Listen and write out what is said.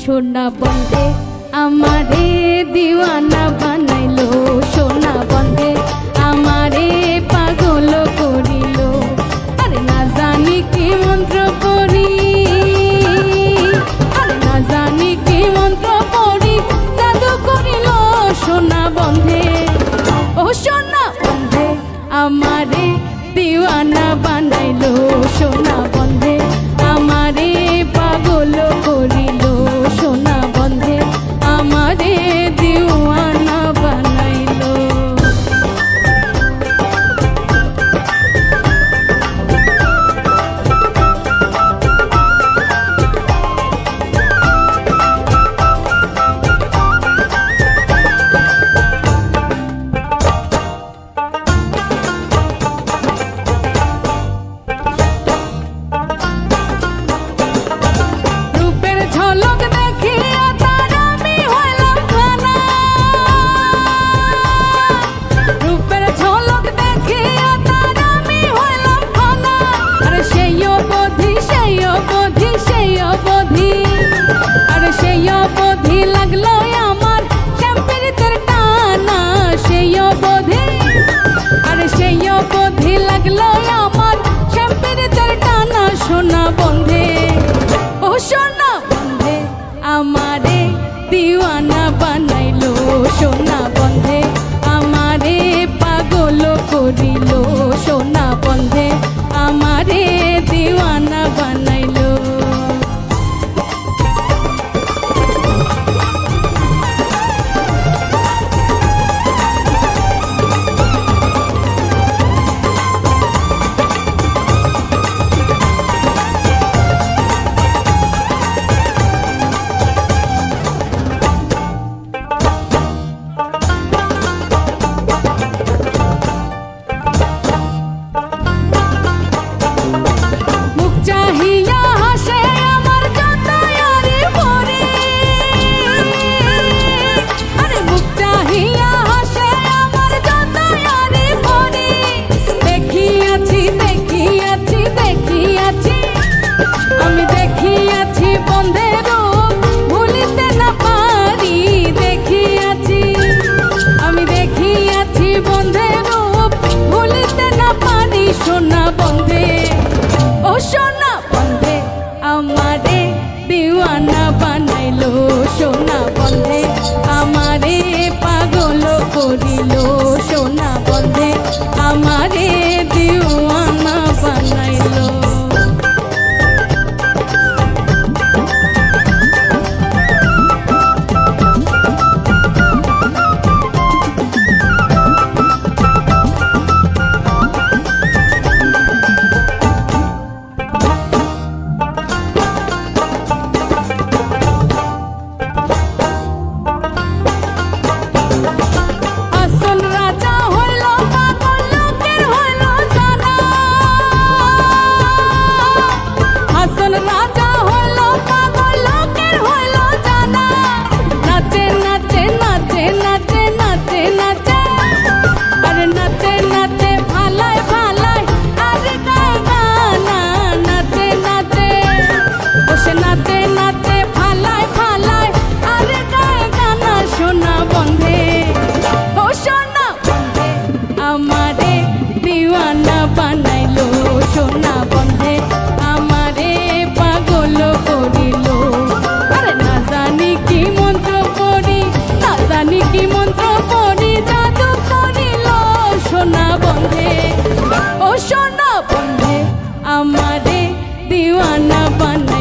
সোনা বন্ধে আমারে দিওয়ানা বানাইলো, সোনা বন্ধে আমারে পাগল করিল। আরে না জানি কি মন্ত্র পড়ি, আরে না জানি কি মন্ত্র পড়ি, জাদু করিল সোনা বন্ধে। ও সোনা বন্ধে আমারে দিওয়ানা বানাইলো, সোনা বন্ধে আমারে পাগল করিল, সোনা বন্ধে আমারে দিওয়ানা বানাইলো। সোনা বন্ধে ও সোনা বন্ধে আমারে দিওয়ানা বানাইলো, সোনা বন্ধে আমারে পাগল করিল, সোনা বন্ধে আমারে দিওয়ানা বানাইলো। সোনা বন্ধে ও সোনা বন্ধে আমারে দিওয়ানা বানাইলো, সোনা বন্ধে আমারে পাগল করিল, সোনা বন্ধে আমারে দিওয়ানা বানাইলো। আমারে দিওয়ানা বানাইলো, সোনা বন্ধে আমারে পাগল করিল। আরে না জানি কি মন্ত্র পড়ি, না জানি কি মন্ত্র পড়ি, জাদু করিল সোনা বন্ধে ও সোনা বন্ধে আমারে দিওয়ানা বানাইলো।